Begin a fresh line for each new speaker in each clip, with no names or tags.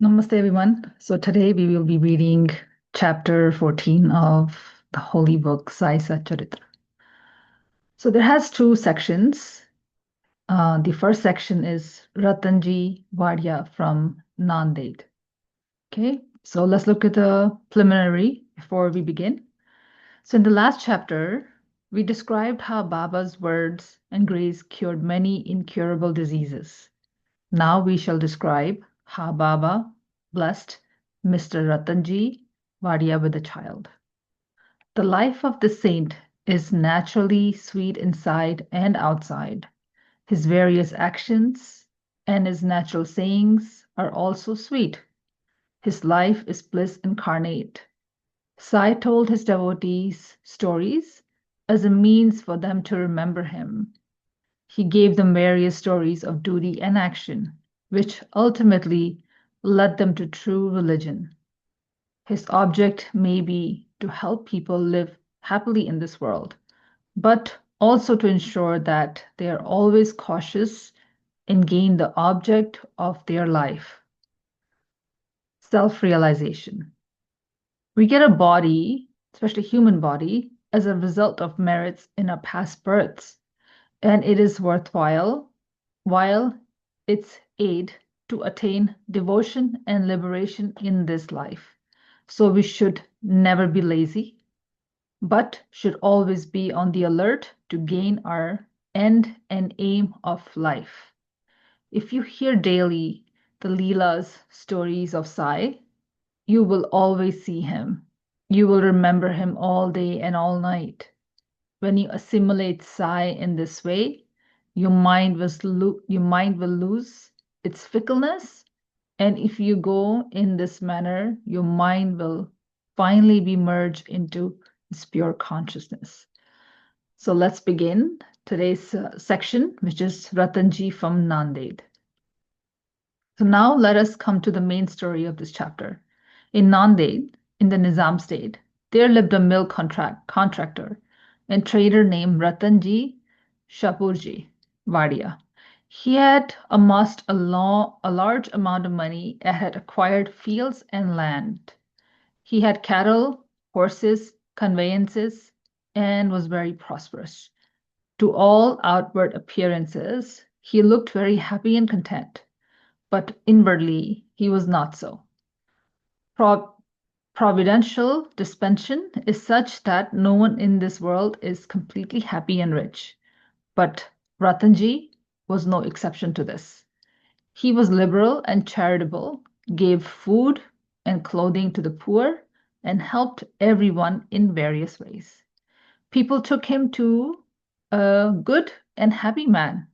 Namaste, everyone. So today we will be reading chapter 14 of the holy book Sai Satcharitra. So there has two sections. The first section is Ratanji Wadia from Nanded. Okay, so let's look at the preliminary before we begin. So in the last chapter, we described how Baba's words and grace cured many incurable diseases. Now we shall describe how Baba blessed Mr. Ratanji Wadia with a child. The life of the saint is naturally sweet inside and outside. His various actions and his natural sayings are also sweet. His life is bliss incarnate. Sai told his devotees stories as a means for them to remember him. He gave them various stories of duty and action, which ultimately led them to true religion. His object may be to help people live happily in this world, but also to ensure that they are always cautious and gain the object of their life, self-realization. We get a body, especially human body, as a result of merits in our past births, and it is worthwhile while its aid to attain devotion and liberation in this life. So we should never be lazy, but should always be on the alert to gain our end and aim of life. If you hear daily the Leela's stories of Sai, you will always see him. You will remember him all day and all night. When you assimilate Sai in this way, your mind will lose its fickleness. And if you go in this manner, your mind will finally be merged into this pure consciousness. So let's begin today's section, which is Ratanji from Nanded. So now let us come to the main story of this chapter. In Nanded, in the Nizam state, there lived a mill contractor and trader named Ratanji Shapurji Wadia. He had amassed a large amount of money and had acquired fields and land. He had cattle, horses, conveyances, and was very prosperous. To all outward appearances, he looked very happy and content, but inwardly he was not so. Providential dispensation is such that no one in this world is completely happy and rich. But Ratanji was no exception to this. He was liberal and charitable, gave food and clothing to the poor, and helped everyone in various ways. People took him to a good and happy man,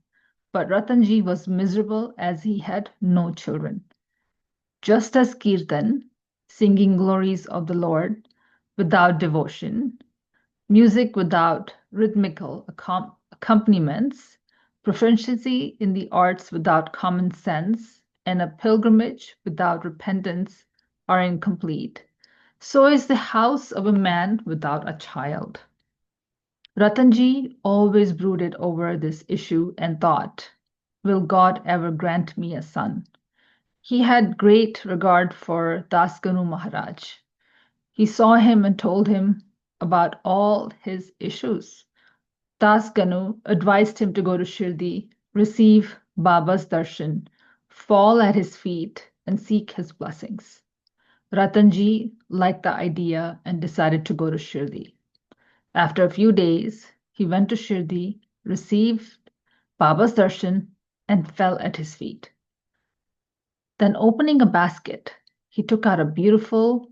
but Ratanji was miserable as he had no children. Just as Kirtan, singing glories of the Lord without devotion, music without rhythmical accompaniments, proficiency in the arts without common sense, and a pilgrimage without repentance are incomplete, so is the house of a man without a child. Ratanji always brooded over this issue and thought, will God ever grant me a son? He had great regard for Dasganu Maharaj. He saw him and told him about all his issues. Dasganu advised him to go to Shirdi, receive Baba's darshan, fall at his feet, and seek his blessings. Ratanji liked the idea and decided to go to Shirdi. After a few days, he went to Shirdi, received Baba's darshan, and fell at his feet. Then, opening a basket, he took out a beautiful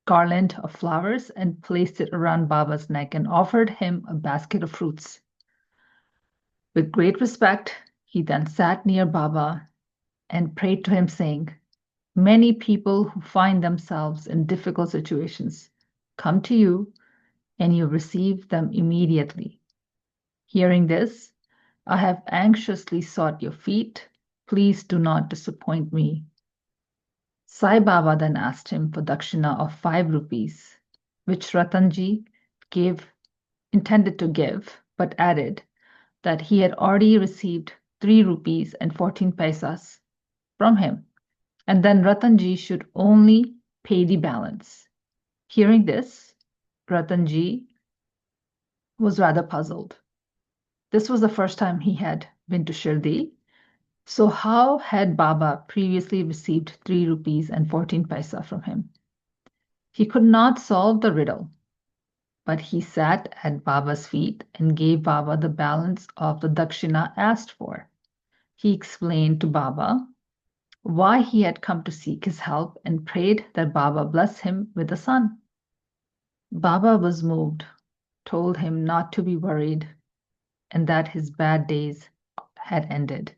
garland of flowers and placed it around Baba's neck and offered him a basket of fruits. With great respect, he then sat near Baba and prayed to him, saying, many people who find themselves in difficult situations come to you and you receive them immediately. Hearing this, I have anxiously sought your feet. Please do not disappoint me. Sai Baba then asked him for dakshina of 5 rupees, which Ratanji intended to give, but added that he had already received 3 rupees and 14 paisas from him, and then Ratanji should only pay the balance. Hearing this, Ratanji was rather puzzled. This was the first time he had been to Shirdi. So how had Baba previously received 3 rupees and 14 paisa from him? He could not solve the riddle, but he sat at Baba's feet and gave Baba the balance of the dakshina asked for. He explained to Baba why he had come to seek his help and prayed that Baba bless him with a son. Baba was moved, told him not to be worried, and that his bad days had ended.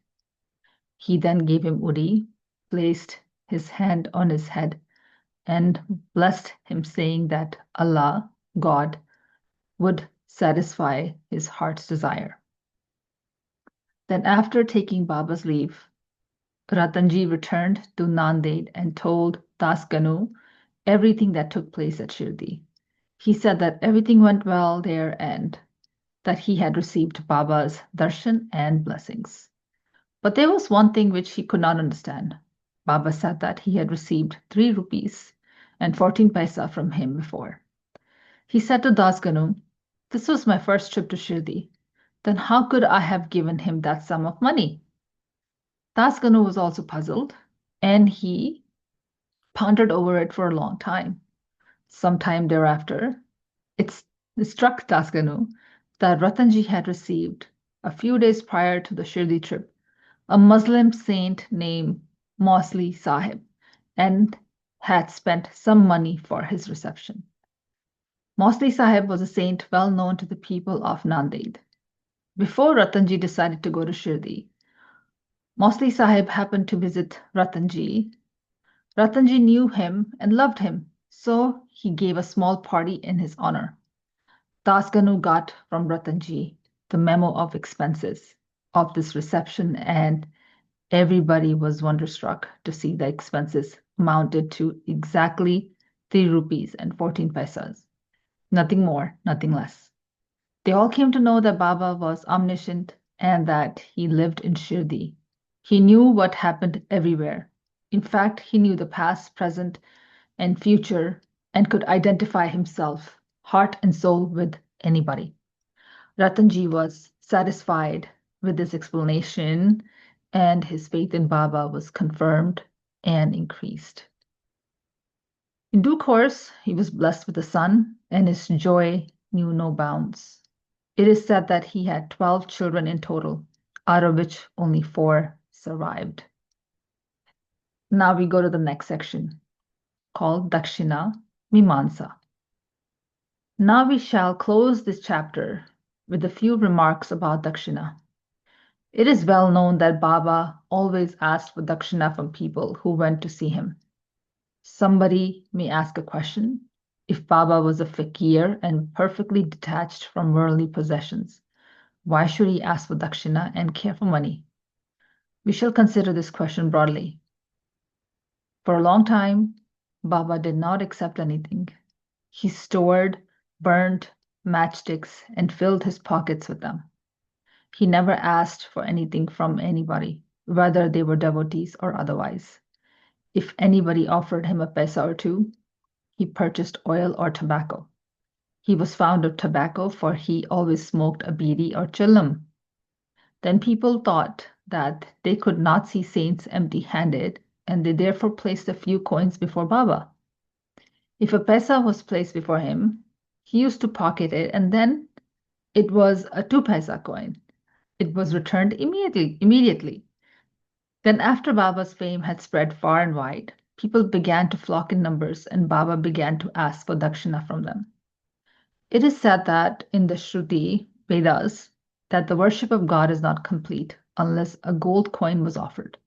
He then gave him udi, placed his hand on his head, and blessed him, saying that Allah, God, would satisfy his heart's desire. Then, after taking Baba's leave, Ratanji returned to Nanded and told Das Ganu everything that took place at Shirdi. He said that everything went well there and that he had received Baba's darshan and blessings. But there was one thing which he could not understand. Baba said that he had received 3 rupees and 14 paisa from him before. He said to Das Ganu, "This was my first trip to Shirdi. Then how could I have given him that sum of money?" Das Ganu was also puzzled, and he pondered over it for a long time. Sometime thereafter, it struck Das Ganu that Ratanji had received, a few days prior to the Shirdi trip, a Muslim saint named Mosley Sahib, and had spent some money for his reception. Mosley Sahib was a saint well known to the people of Nanded. Before Ratanji decided to go to Shirdi, Mosley Sahib happened to visit Ratanji. Ratanji knew him and loved him, so he gave a small party in his honor. Das Ganu got from Ratanji the memo of expenses of this reception, and everybody was wonderstruck to see the expenses amounted to exactly 3 rupees and 14 paisas. Nothing more, nothing less. They all came to know that Baba was omniscient and that he lived in Shirdi. He knew what happened everywhere. In fact, he knew the past, present, and future and could identify himself, heart and soul, with anybody. Ratanji was satisfied with this explanation, and his faith in Baba was confirmed and increased. In due course, he was blessed with a son, and his joy knew no bounds. It is said that he had 12 children in total, out of which only 4 survived. Now we go to the next section, called Dakshina Mimansa. Now we shall close this chapter with a few remarks about Dakshina. It is well known that Baba always asked for Dakshina from people who went to see him. Somebody may ask a question: if Baba was a fakir and perfectly detached from worldly possessions, why should he ask for Dakshina and care for money? We shall consider this question broadly. For a long time, Baba did not accept anything. He stored, burned matchsticks and filled his pockets with them. He never asked for anything from anybody, whether they were devotees or otherwise. If anybody offered him a paisa or two, he purchased oil or tobacco. He was fond of tobacco, for he always smoked a bidi or chillum. Then people thought that they could not see saints empty-handed, and they therefore placed a few coins before Baba. If a paisa was placed before him, he used to pocket it, and then it was a 2 paisa coin. It was returned immediately. Then, after Baba's fame had spread far and wide, people began to flock in numbers, and Baba began to ask for dakshina from them. It is said that in the Shruti Vedas that the worship of God is not complete unless a gold coin was offered.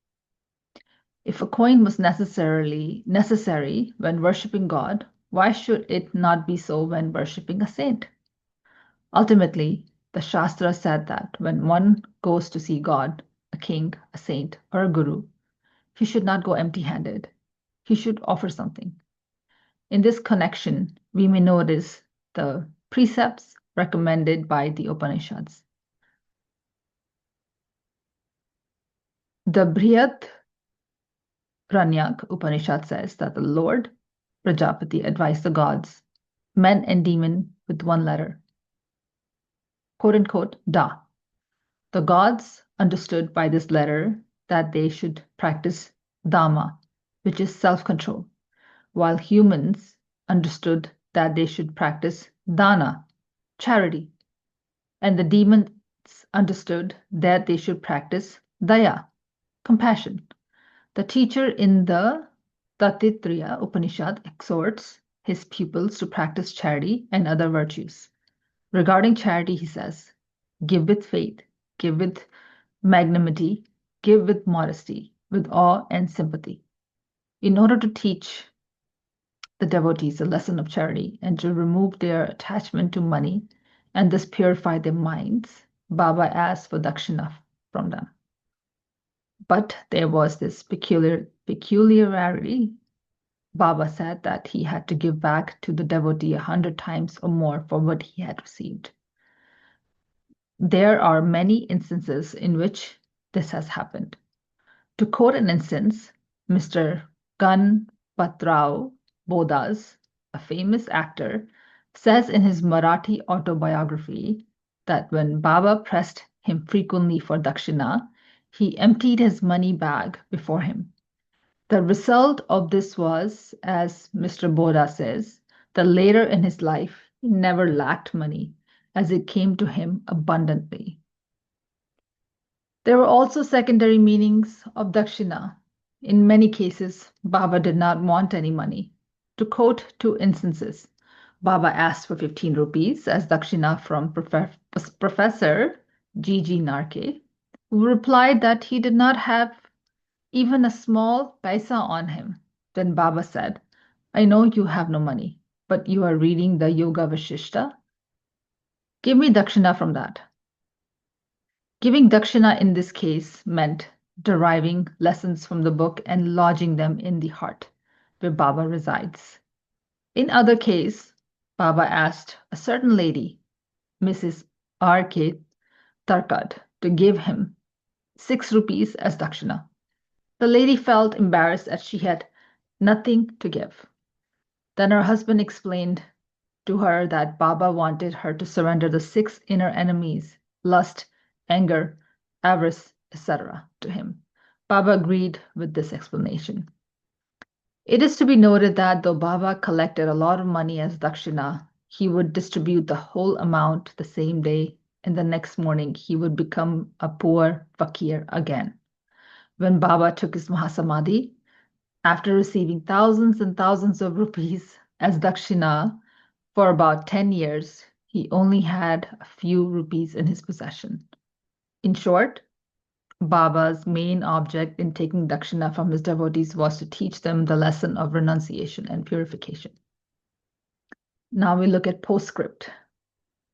If a coin was necessary when worshipping God, why should it not be so when worshipping a saint? Ultimately, the Shastra said that when one goes to see God, a king, a saint, or a guru, he should not go empty-handed. He should offer something. In this connection, we may notice the precepts recommended by the Upanishads. The Briyat Ranyak Upanishad says that the Lord Prajapati advised the gods, men and demon, with one letter, quote unquote, Da. The gods understood by this letter that they should practice Dhamma, which is self control, while humans understood that they should practice Dana, charity, and the demons understood that they should practice Daya, compassion. The teacher in the Taittiriya Upanishad exhorts his pupils to practice charity and other virtues. Regarding charity, he says, give with faith, give with magnanimity, give with modesty, with awe and sympathy. In order to teach the devotees a lesson of charity and to remove their attachment to money and thus purify their minds, Baba asked for dakshina from them. But there was this peculiarity. Baba said that he had to give back to the devotee 100 times or more for what he had received. There are many instances in which this has happened. To quote an instance, Mr. Ganpatrao Bodas, a famous actor, says in his Marathi autobiography that when Baba pressed him frequently for dakshina, he emptied his money bag before him. The result of this was, as Mr. Boda says, that later in his life, he never lacked money, as it came to him abundantly. There were also secondary meanings of dakshina. In many cases, Baba did not want any money. To quote two instances, Baba asked for 15 rupees as dakshina from Professor G.G. Narke, who replied that he did not have even a small paisa on him. Then Baba said, I know you have no money, but you are reading the Yoga Vashishta. Give me dakshina from that. Giving dakshina in this case meant deriving lessons from the book and lodging them in the heart, where Baba resides. In other case, Baba asked a certain lady, Mrs. R.K. Tarkad, to give him 6 rupees as dakshina. The lady felt embarrassed as she had nothing to give. Then her husband explained to her that Baba wanted her to surrender the 6 inner enemies, lust, anger, avarice, etc., to him. Baba agreed with this explanation. It is to be noted that though Baba collected a lot of money as dakshina, he would distribute the whole amount the same day, and the next morning he would become a poor fakir again. When Baba took his Mahasamadhi, after receiving thousands and thousands of rupees as dakshina for about 10 years, he only had a few rupees in his possession. In short, Baba's main object in taking dakshina from his devotees was to teach them the lesson of renunciation and purification. Now we look at postscript.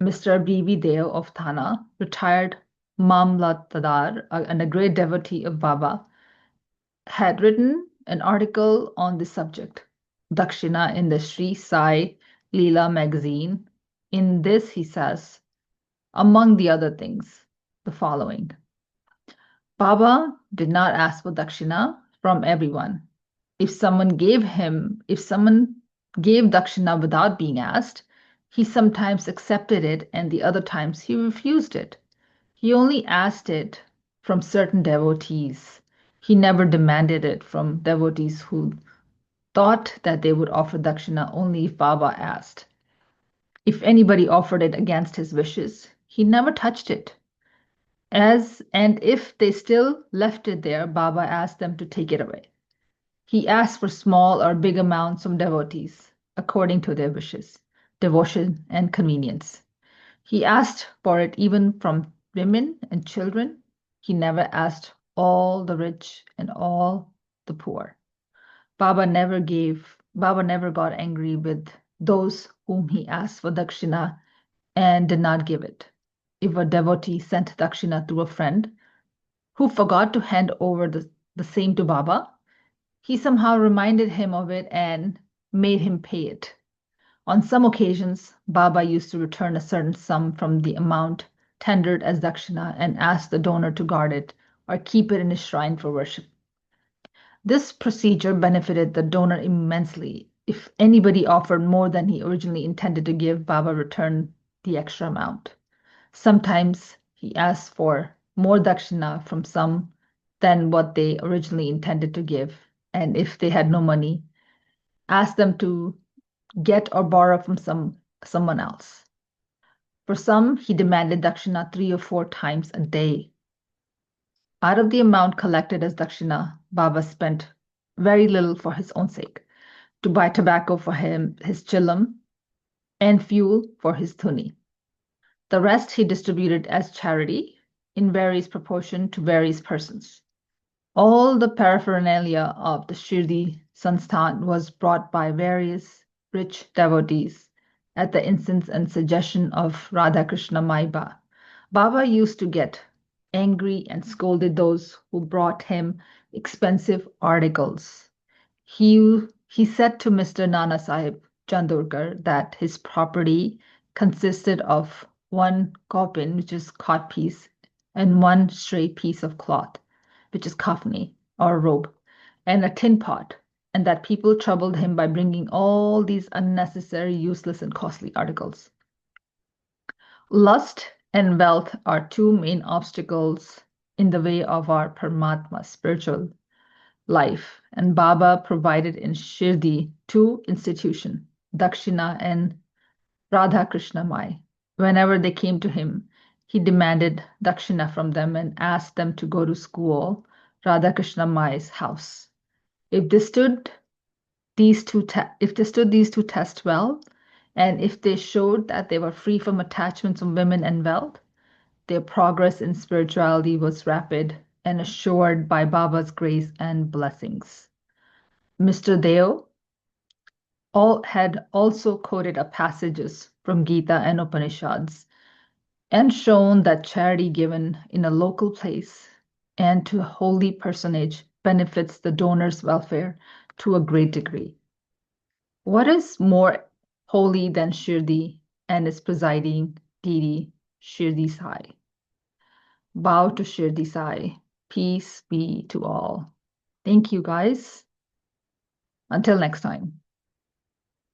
Mr. B.V. Deo of Thana, retired Mamlatadar and a great devotee of Baba, had written an article on this subject, dakshina, in the Sri Sai Leela magazine. In this, he says, among the other things, the following. Baba did not ask for dakshina from everyone. If someone gave dakshina without being asked, he sometimes accepted it and the other times he refused it. He only asked it from certain devotees. He never demanded it from devotees who thought that they would offer dakshina only if Baba asked. If anybody offered it against his wishes, he never touched it. And if they still left it there, Baba asked them to take it away. He asked for small or big amounts from devotees, according to their wishes, devotion, and convenience. He asked for it even from women and children. He never asked all the rich and all the poor. Baba never got angry with those whom he asked for dakshina and did not give it. If a devotee sent dakshina to a friend who forgot to hand over the same to Baba, he somehow reminded him of it and made him pay it. On some occasions, Baba used to return a certain sum from the amount tendered as dakshina and ask the donor to guard it or keep it in his shrine for worship. This procedure benefited the donor immensely. If anybody offered more than he originally intended to give, Baba returned the extra amount. Sometimes he asked for more dakshina from some than what they originally intended to give. And if they had no money, asked them to get or borrow from someone else. For some, he demanded dakshina 3 or 4 times a day. Out of the amount collected as dakshina, Baba spent very little for his own sake, to buy tobacco for him, his chilam, and fuel for his thuni. The rest he distributed as charity in various proportion to various persons. All the paraphernalia of the Shirdi Sansthan was brought by various rich devotees at the instance and suggestion of Radha Krishna Maiba. Baba used to get angry and scolded those who brought him expensive articles. He said to Mr. Nana Sahib Chandorkar that his property consisted of one kopin, which is cot piece, and one stray piece of cloth, which is kafni or robe, and a tin pot, and that people troubled him by bringing all these unnecessary, useless, and costly articles. Lust and wealth are two main obstacles in the way of our Paramatma, spiritual life, and Baba provided in Shirdi two institutions, Dakshina and Radha Krishna Mai. Whenever they came to him, he demanded Dakshina from them and asked them to go to school, Radha Krishna Mai's house. If they stood these two tests well, and if they showed that they were free from attachments of women and wealth, their progress in spirituality was rapid and assured by Baba's grace and blessings. Mr. Deo had also quoted a passages from Gita and Upanishads and shown that charity given in a local place and to a holy personage benefits the donor's welfare to a great degree. What is more holy than Shirdi and its presiding deity, Shirdi Sai? Bow to Shirdi Sai. Peace be to all. Thank you, guys. Until next time.